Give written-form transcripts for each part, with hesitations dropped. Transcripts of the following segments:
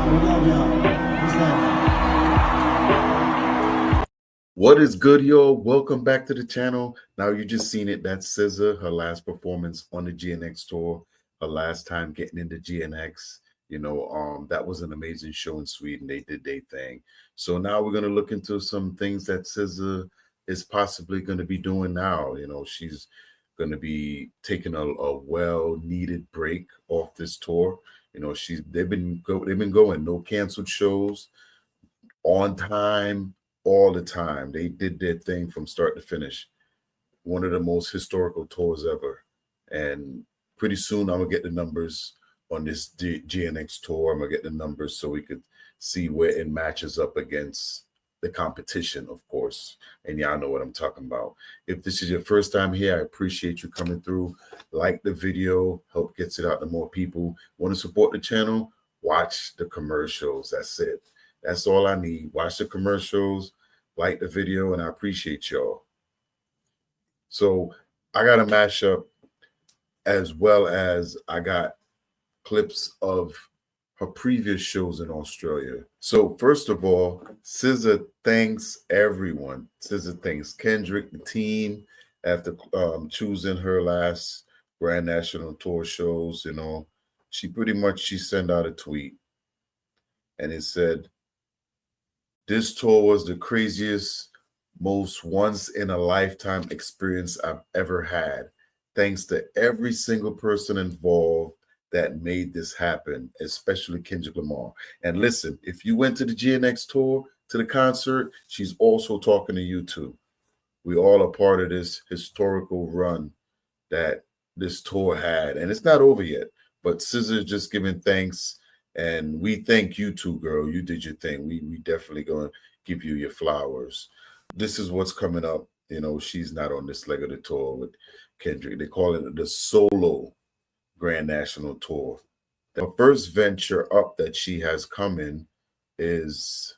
We love y'all. What's up? What is good, y'all? Welcome back to the channel. Now you just seen it. That's SZA, her last performance on the GNX tour, her last time getting into GNX. That was an amazing show in Sweden. They did their thing. So now we're gonna look into some things that SZA is possibly going to be doing now. She's going to be taking a well-needed break off this tour. They've been going, no canceled shows, on time, all the time. They did their thing from start to finish. One of the most historical tours ever. And pretty soon I'm gonna get the numbers on this GNX tour. I'm gonna get the numbers so we could see where it matches up against the competition, of course. And y'all know what I'm talking about. If this is your first time here, I appreciate you coming through. Like the video, help gets it out to more people. Want to support the channel? Watch the commercials. That's it. That's all I need. Watch the commercials, like the video, and I appreciate y'all. So I got a mashup, as well as I got clips of her previous shows in Australia. So first of all, SZA thanks everyone. SZA thanks Kendrick, the team, after choosing her last Grand National Tour shows. She sent out a tweet, and it said, "This tour was the craziest, most once-in-a-lifetime experience I've ever had. Thanks to every single person involved that made this happen, especially Kendrick Lamar." And listen, if you went to the GNX tour, to the concert, she's also talking to you too. We all are part of this historical run that this tour had. And it's not over yet, but SZA is just giving thanks. And we thank you too, girl. You did your thing. We definitely going to give you your flowers. This is what's coming up. She's not on this leg of the tour with Kendrick. They call it the solo Grand National Tour. The first venture up that she has coming is,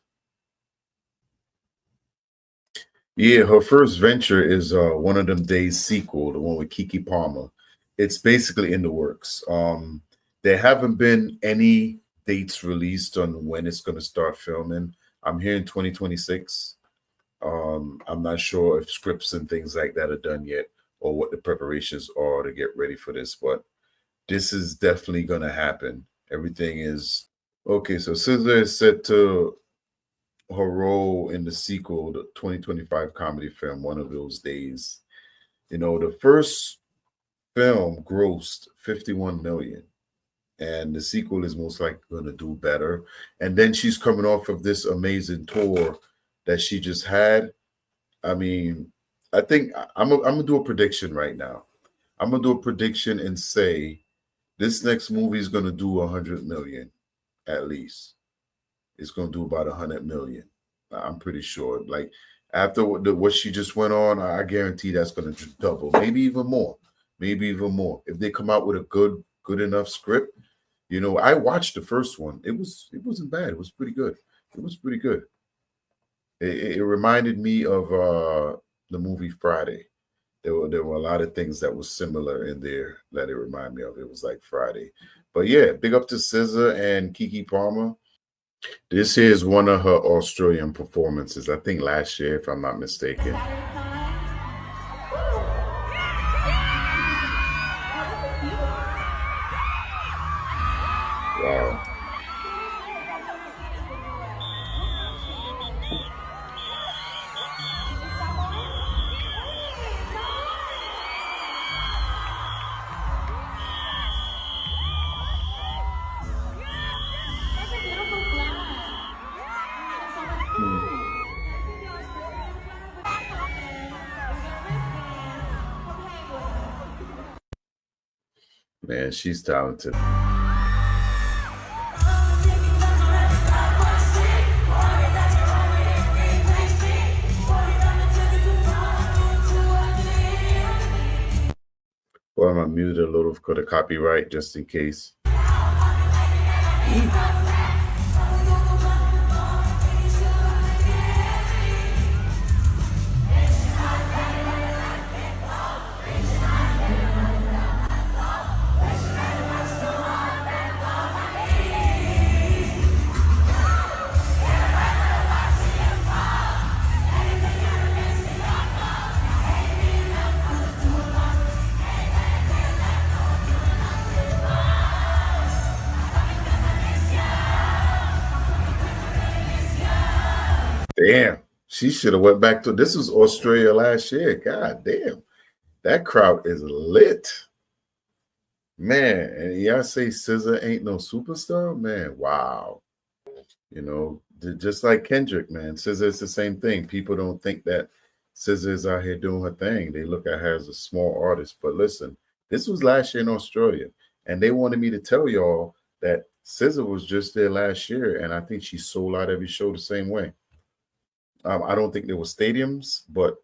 her first venture is One of Them Days sequel, the one with Keke Palmer. It's basically in the works. There haven't been any dates released on when it's going to start filming. I'm hearing 2026. I'm not sure if scripts and things like that are done yet, or what the preparations are to get ready for this, but this is definitely going to happen. Everything is okay. So SZA is set to her role in the sequel, the 2025 comedy film, One of Those Days. The first film grossed 51 million. And the sequel is most likely going to do better. And then she's coming off of this amazing tour that she just had. I mean, I think I'm gonna do a prediction right now. I'm gonna do a prediction and say this next movie is gonna do 100 million at least. It's gonna do about 100 million. I'm pretty sure. Like after what she just went on, I guarantee that's gonna double, maybe even more. Maybe even more if they come out with a good enough script. I watched the first one. It wasn't bad. It was pretty good. It was pretty good. It reminded me of the movie Friday. There were a lot of things that was similar in there that it reminded me of. It was like Friday. But yeah, big up to SZA and Keke Palmer. This here is one of her Australian performances. I think last year, if I'm not mistaken. Wow. Man, she's talented. Well, I'm gonna mute a little for the copyright just in case. Damn. She should have went back to this was Australia last year. God damn. That crowd is lit. Man, and y'all say SZA ain't no superstar? Man, wow. You know, just like Kendrick, man. SZA is the same thing. People don't think that SZA is out here doing her thing. They look at her as a small artist. But listen, this was last year in Australia, and they wanted me to tell y'all that SZA was just there last year, and I think she sold out every show the same way. I don't think there were stadiums, but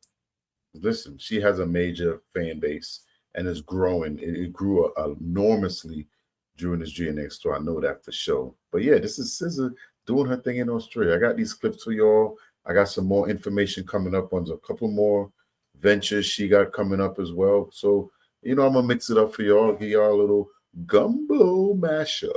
listen, she has a major fan base and is growing. It grew enormously during this GNX tour. I know that for sure. But yeah, this is SZA doing her thing in Australia. I got these clips for y'all. I got some more information coming up on a couple more ventures she got coming up as well. So, you know, I'm going to mix it up for y'all, give y'all a little gumbo mashup.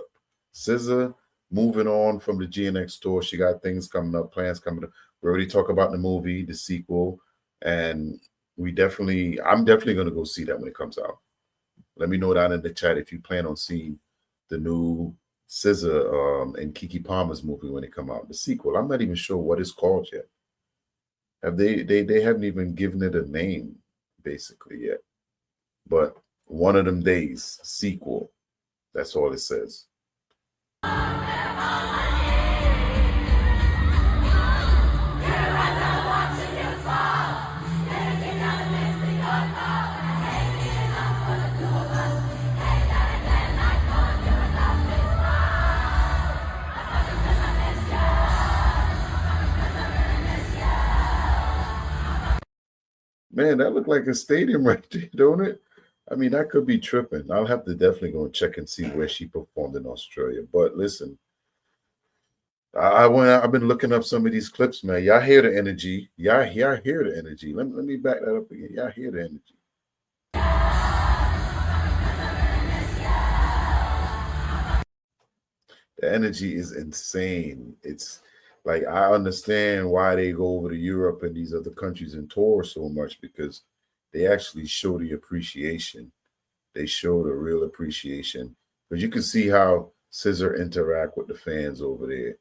SZA moving on from the GNX tour. She got things coming up, plans coming up. We already talked about the movie, the sequel, and I'm definitely going to go see that when it comes out. Let me know down in the chat if you plan on seeing the new SZA and Keke Palmer's movie when it come out, the sequel. I'm not even sure what it's called yet. They haven't even given it a name basically yet. But one of them days, sequel. That's all it says. Man, that looked like a stadium right there, don't it? I mean, that could be tripping. I'll have to definitely go and check and see where she performed in Australia. But listen, I've been looking up some of these clips, man. Y'all hear the energy. Y'all hear the energy. Let me back that up again. Y'all hear the energy. The energy is insane. It's like I understand why they go over to Europe and these other countries and tour so much, because they actually show the appreciation. They show the real appreciation. Because you can see how SZA interact with the fans over there.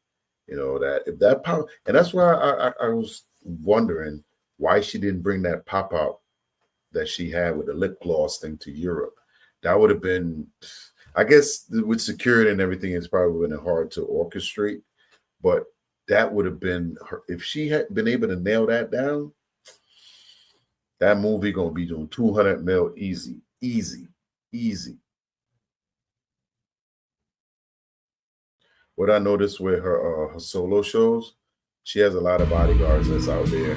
You know, that if that pop, and that's why I was wondering why she didn't bring that pop out that she had with the lip gloss thing to Europe. That would have been, I guess, with security and everything, it's probably been hard to orchestrate. But that would have been her if she had been able to nail that down. That movie gonna be doing 200 mil easy. What I noticed with her solo shows, she has a lot of bodyguards that's out there,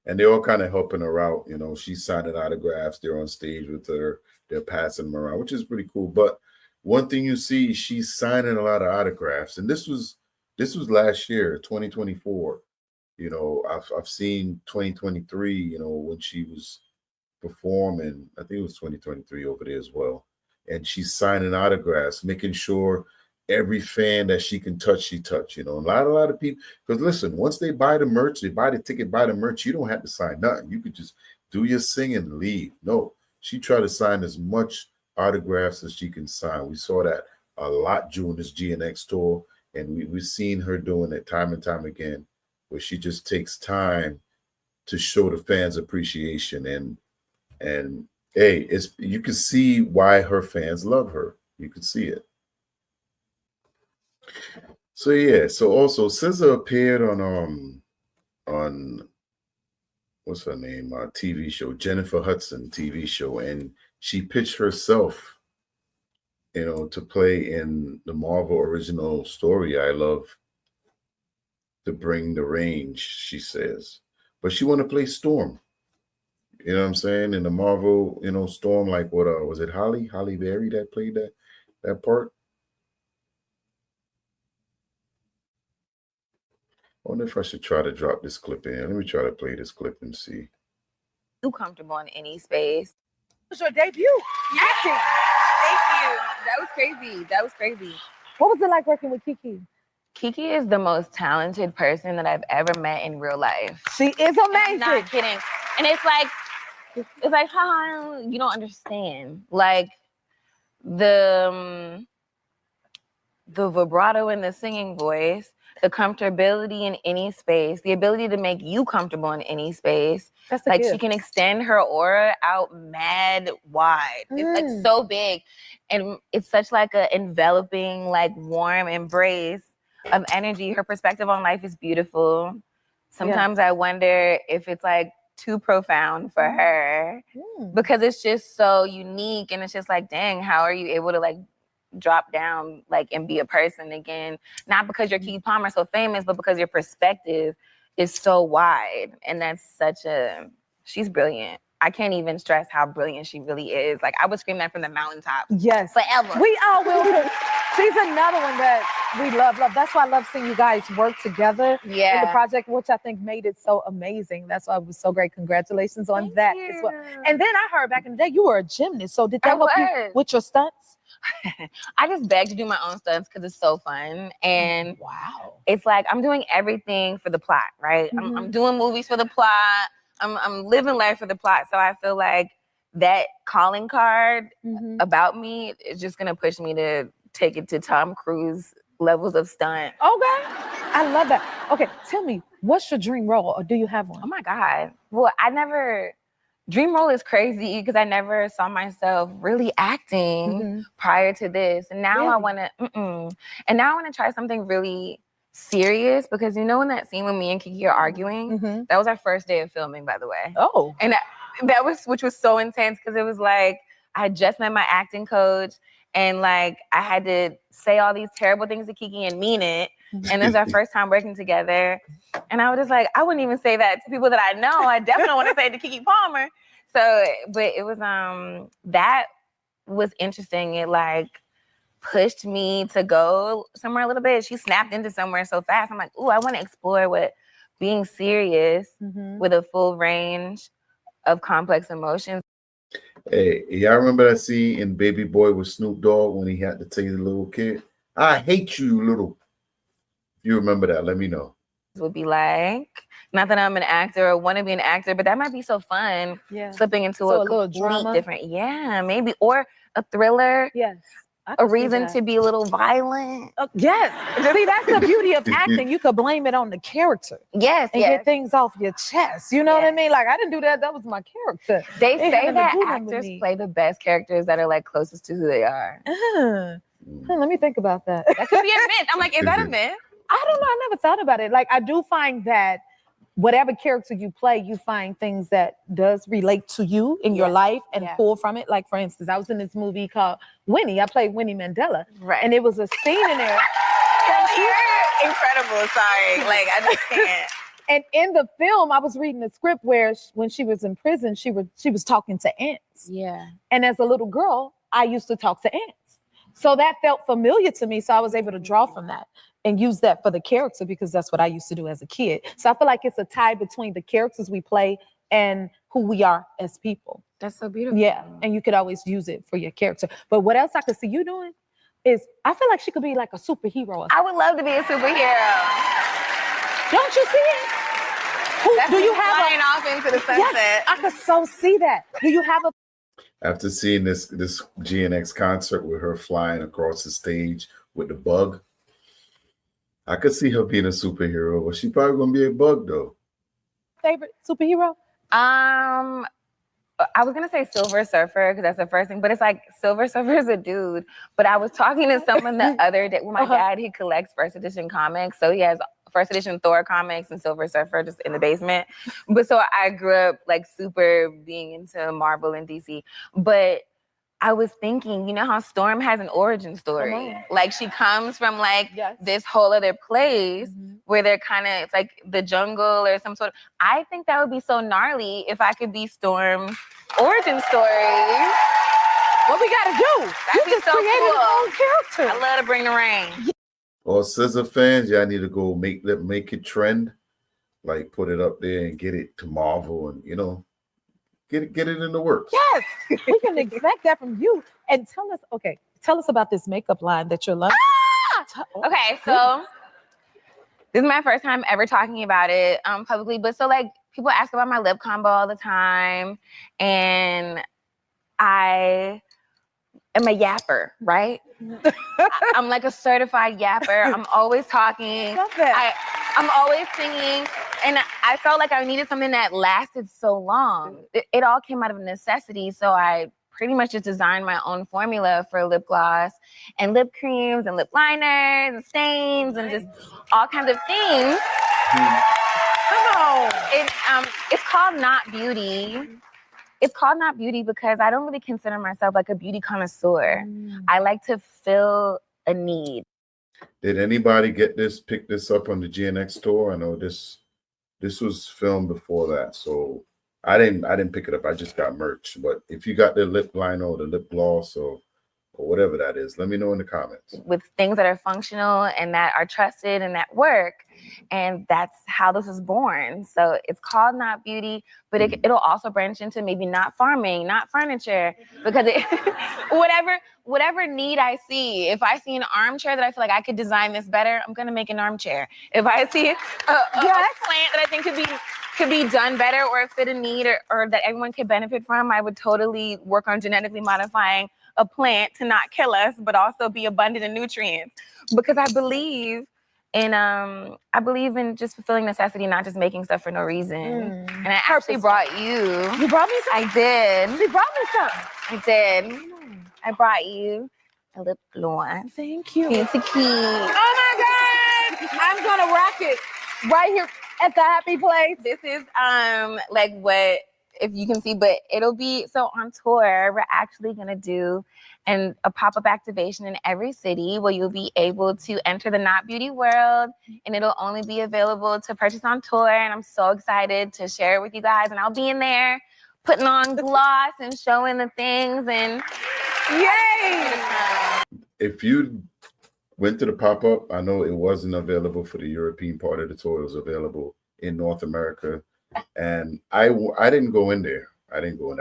and they're all kind of helping her out. You know, she's signing autographs. They're on stage with her. They're passing them around, which is pretty cool. But one thing you see, she's signing a lot of autographs, and this was last year, 2024. You know, I've seen 2023. You know, when she was performing, I think it was 2023 over there as well, and she's signing autographs, making sure every fan that she can touch, she touch. You know, a lot of people. Because listen, once they buy the merch, they buy the ticket, buy the merch. You don't have to sign nothing. You could just do your sing and leave. No, she tried to sign as much autographs as she can sign. We saw that a lot during this GNX tour, and we've seen her doing it time and time again, where she just takes time to show the fans appreciation. And hey, you can see why her fans love her. You can see it. So yeah, so also SZA appeared on what's her name? TV show, Jennifer Hudson TV show, and she pitched herself, you know, to play in the Marvel original story. I love to bring the range, she says. But she want to play Storm. You know what I'm saying? In the Marvel, you know, Storm, like what was it Holly Berry that played that part? I wonder if I should try to drop this clip in. Let me try to play this clip and see. You comfortable in any space? It was your debut. Acting. Thank you. That was crazy. What was it like working with Keke? Keke is the most talented person that I've ever met in real life. She is amazing. I'm not kidding. And it's like, haha, you don't understand. Like the vibrato in the singing voice, the comfortability in any space, the ability to make you comfortable in any space. That's a like gift. she can extend her aura out mad wide. It's like so big. And it's such like a enveloping, like warm embrace of energy. Her perspective on life is beautiful. Sometimes I wonder if it's like too profound for her because it's just so unique, and it's just like, dang, how are you able to like drop down like and be a person again? Not because you're Keke Palmer so famous, but because your perspective is so wide. And that's she's brilliant. I can't even stress how brilliant she really is. Like I would scream that from the mountaintops. Yes. Forever. We all will. She's another one that we love. That's why I love seeing you guys work together in the project, which I think made it so amazing. That's why it was so great. Congratulations on that as well. And then I heard back in the day you were a gymnast. So did that help you with your stunts? I just beg to do my own stunts because it's so fun. And it's like I'm doing everything for the plot, right? I'm doing movies for the plot. I'm living life for the plot. So I feel like that calling card about me is just gonna push me to take it to Tom Cruise levels of stunt. Okay. I love that. Okay, tell me, what's your dream role, or do you have one? Oh my God. Well, dream role is crazy because I never saw myself really acting prior to this. And now I wanna, try something really serious, because you know in that scene when me and Keke are arguing, that was our first day of filming, by the way. Oh. And which was so intense, because it was like I had just met my acting coach, and like I had to say all these terrible things to Keke and mean it. And it was our first time working together. And I was just like, I wouldn't even say that to people that I know. I definitely don't want to say it to Keke Palmer. So, but it was that was interesting. It like pushed me to go somewhere a little bit. She snapped into somewhere so fast. I'm like, ooh, I want to explore what being serious with a full range of complex emotions. Hey, y'all remember that scene in Baby Boy with Snoop Dogg when he had to tell the little kid, I hate you, little. If you remember that, let me know. Would be like, not that I'm an actor or want to be an actor, but that might be so fun. Slipping into a little drama, different, maybe, or a thriller. Yes. A reason to be a little violent. Yes. See, that's the beauty of acting. You could blame it on the character. Yes. And get things off your chest. You know what I mean? Like, I didn't do that. That was my character. They say that actors play the best characters that are like closest to who they are. Let me think about that. That could be a myth. I'm like, is that a myth? I don't know. I never thought about it. Like, I do find that whatever character you play, you find things that does relate to you in your life and pull from it. Like, for instance, I was in this movie called Winnie. I played Winnie Mandela. Right. And it was a scene in there. You're incredible. Sorry. Like, I just can't. And in the film, I was reading the script where when she was in prison, she was talking to ants. Yeah. And as a little girl, I used to talk to ants. So that felt familiar to me. So I was able to draw from that and use that for the character, because that's what I used to do as a kid. So I feel like it's a tie between the characters we play and who we are as people. That's so beautiful. Yeah. And you could always use it for your character. But what else I could see you doing is, I feel like she could be like a superhero. I would love to be a superhero. Don't you see it? Do you have flying off into the sunset? Yes, I could so see that. Do you have a... After seeing this GNX concert with her flying across the stage with the bug, I could see her being a superhero, but she probably gonna be a bug though. Favorite superhero? I was gonna say Silver Surfer, because that's the first thing, but it's like Silver Surfer is a dude. But I was talking to someone the other day. Well, my dad, he collects first edition comics, so he has first edition Thor comics and Silver Surfer just in the basement. But so I grew up like super being into Marvel and DC. But I was thinking, you know how Storm has an origin story? Like she comes from like this whole other place where they're kind of, it's like the jungle or some sort of, I think that would be so gnarly if I could be Storm's origin story. What we gotta do? That'd be so created cool. a whole character. I love to bring the rain. Or SZA fans, y'all need to go make it trend, like put it up there and get it to Marvel, and you know, get it in the works. Yes, we can expect that from you. And tell us about this makeup line that you're learning. Okay, so this is my first time ever talking about it publicly, but so like people ask about my lip combo all the time, and I am a yapper, right? I'm like a certified yapper. I'm always talking. I'm always singing. And I felt like I needed something that lasted so long. It all came out of necessity. So I pretty much just designed my own formula for lip gloss and lip creams and lip liners and stains and just all kinds of things. Come on. It's called Not Beauty. It's called Not Beauty because I don't really consider myself like a beauty connoisseur. I like to fill a need. Did anybody pick this up on the GNX Tour? I know this was filmed before that, so I didn't pick it up. I just got merch. But if you got the lip liner or the lip gloss or whatever that is, let me know in the comments. With things that are functional and that are trusted and that work. And that's how this was born. So it's called Not Beauty, but it'll also branch into maybe not farming, not furniture, because whatever need I see. If I see an armchair that I feel like I could design this better, I'm gonna make an armchair. If I see a plant that I think could be done better or fit a need or that everyone could benefit from, I would totally work on genetically modifying a plant to not kill us, but also be abundant in nutrients. Because I believe in just fulfilling necessity, not just making stuff for no reason. And I actually brought you. You brought me some? I did. She brought me some. I did. I brought you a lip gloss. Thank you. Fancy key. Oh my God! I'm gonna rock it right here at the happy place. This is like what, if you can see, but it'll be, so on tour, we're actually gonna do a pop-up activation in every city where you'll be able to enter the Not Beauty world, and it'll only be available to purchase on tour. And I'm so excited to share it with you guys. And I'll be in there putting on gloss and showing the things, and yay! If you went to the pop-up, I know it wasn't available for the European part of the tour. It was available in North America. And I didn't go in there. I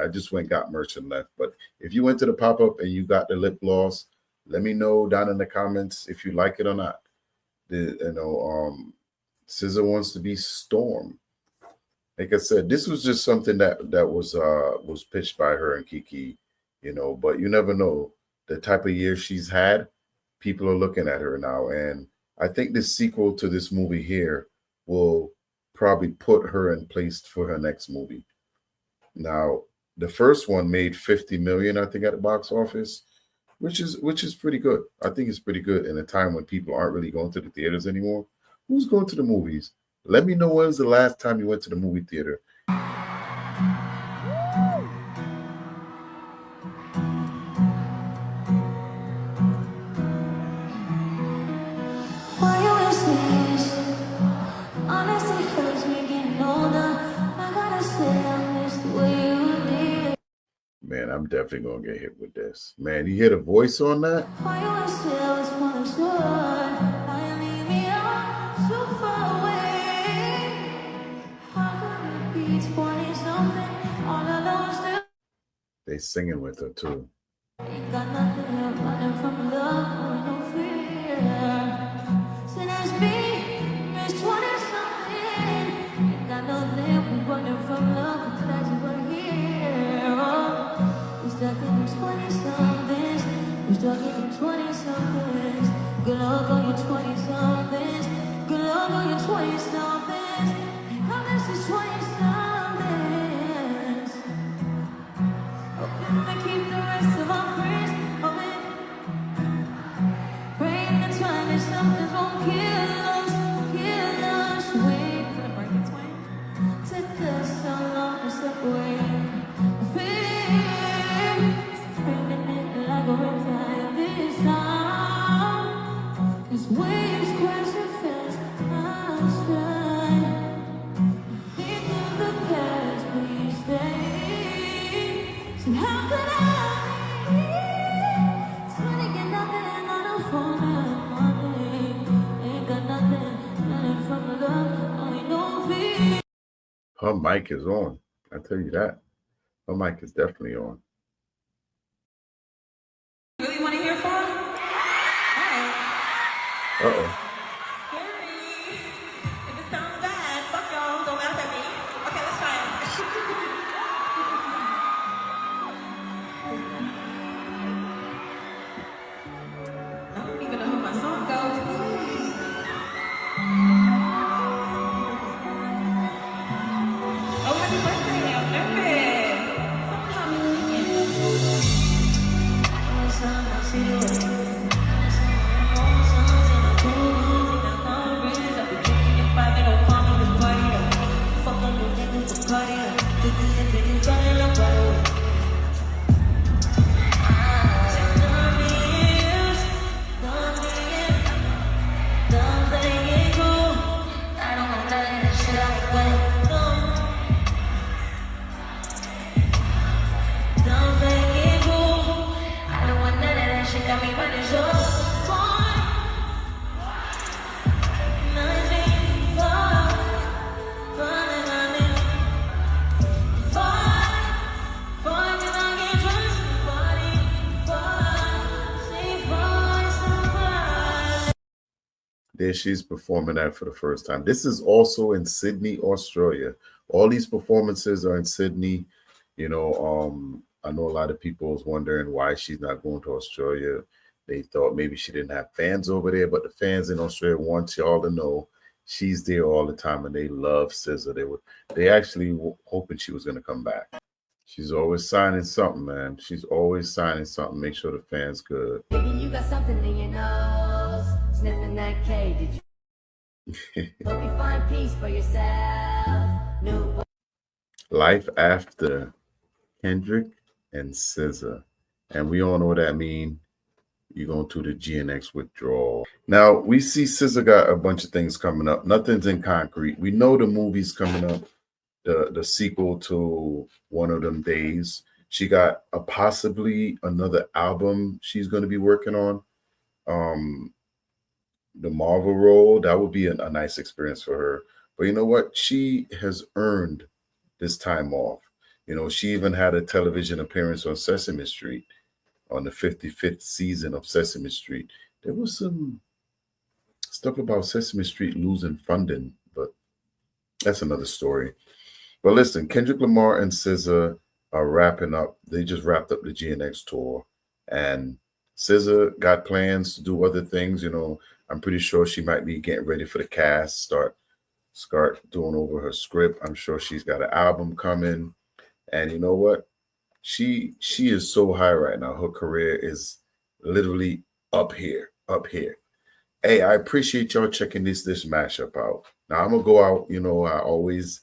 just went, got merch and left. But if you went to the pop-up and you got the lip gloss, let me know down in the comments if you like it or not. SZA wants to be Storm. Like I said, this was just something that was pitched by her and Keke, but you never know the type of year she's had. People are looking at her now. And I think this sequel to this movie here will probably put her in place for her next movie. Now, the first one made 50 million, I think, at the box office, which is pretty good. I think it's pretty good in a time when people aren't really going to the theaters anymore. Who's going to the movies? Let me know when's the last time you went to the movie theater. Man, I'm definitely gonna get hit with this. Man, you hear the voice on that? They singing with her too. Good luck on your 20-somethings. Good luck on your 20-somethings. How this is 20-somethings. Hoping to keep the rest of our prayers open. Praying the 20-somethings won't kill us. Wait for the break it's when. Took us so long to separate. Fear, spinning it like a reptile this time. Waves crashing fast, outside. Think of the past we stayed. So how could I leave? Trying to get nothing on the phone and money. Ain't got nothing from the love, only no fear. Her mic is on. I tell you that. Her mic is definitely on. Really want to hear from? Uh-oh. Scary. If it sounds bad, fuck y'all. Don't laugh at me. Okay, let's try it. There she's performing that for the first time. This is also in Sydney, Australia. All these performances are in Sydney. You know, I know a lot of people was wondering why she's not going to Australia. They thought maybe she didn't have fans over there, but the fans in Australia want y'all to know she's there all the time, and they love SZA. They actually hoping she was going to come back. She's always signing something, man. She's always signing something. Make sure the fans good. Maybe you got something in your nose, sniffing that K. Did you hope you find peace for yourself? New Life After Kendrick and SZA, and we all know what that means. You're going through the GNX withdrawal. Now we see SZA got a bunch of things coming up. Nothing's in concrete. We know the movie's coming up. The sequel to One of Them Days. She got possibly another album she's going to be working on. The Marvel role, that would be a nice experience for her. But you know what? She has earned this time off. You know, she even had a television appearance on Sesame Street on the 55th season of Sesame Street. There was some stuff about Sesame Street losing funding, but that's another story. But listen, Kendrick Lamar and SZA are wrapping up. They just wrapped up the GNX tour, and SZA got plans to do other things. You know, I'm pretty sure she might be getting ready for the cast, start doing over her script. I'm sure she's got an album coming, and you know what? She is so high right now. Her career is literally up here, up here. Hey, I appreciate y'all checking this mashup out. Now I'm gonna go out. You know, I always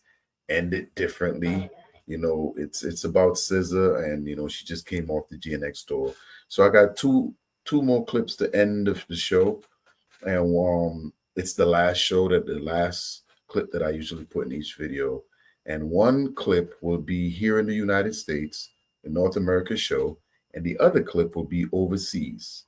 end it differently. You know, it's about SZA, and you know, she just came off the GNX tour. So I got two more clips to end of the show, and it's the last clip that I usually put in each video. And one clip will be here in the United States, the North America show, and the other clip will be overseas.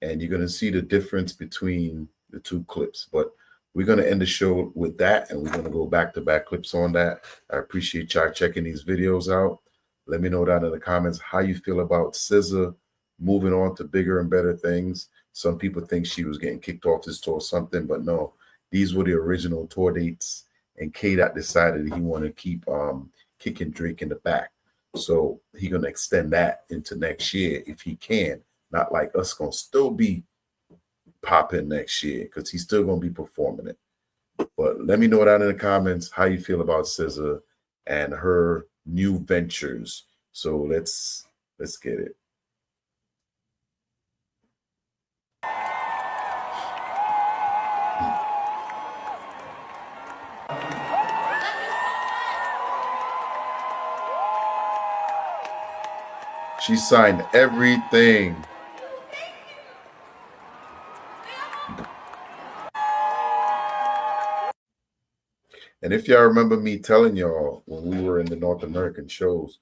And you're gonna see the difference between the two clips. But we're going to end the show with that, and we're going to go back-to-back clips on that. I appreciate y'all checking these videos out. Let me know down in the comments how you feel about SZA moving on to bigger and better things. Some people think she was getting kicked off this tour or something, but no. These were the original tour dates, and K-Dot decided he wanted to keep kicking Drake in the back. So he's going to extend that into next year if he can. Not like us going to still be popping next year, because he's still going to be performing it. But let me know down in the comments how you feel about SZA and her new ventures. So let's get it. She signed everything. And if y'all remember me telling y'all when we were in the North American shows,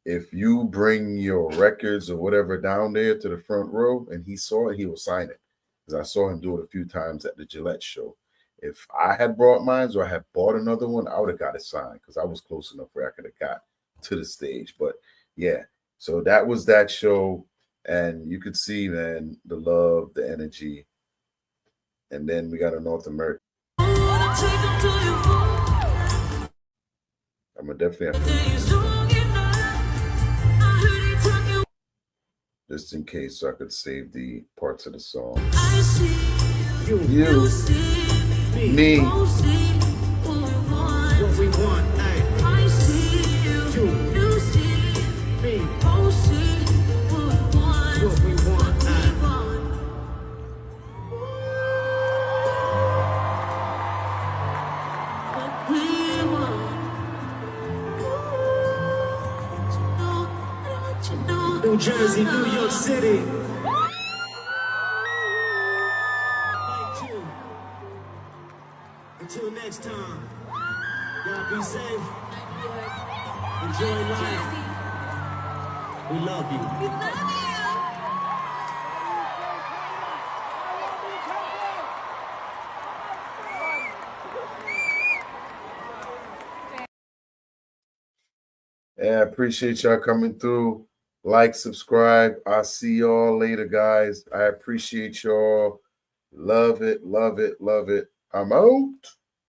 if you bring your records or whatever down there to the front row and he saw it, he will sign it. Because I saw him do it a few times at the Gillette show. If I had brought mine or I had bought another one, I would have got it signed because I was close enough where I could have got to the stage. But yeah, so that was that show. And you could see, man, the love, the energy. And then we got a North American. I'm gonna definitely have to just in case, so I could save the parts of the song. I see you see me. What we want, hey. I see you see me. What we want, hey. New Jersey, New York City. Until next time, y'all be safe. Enjoy life. We love you. We love you. Yeah, I appreciate y'all coming through. Like, subscribe. I'll see y'all later, guys. I appreciate y'all. Love it, love it, love it. I'm out.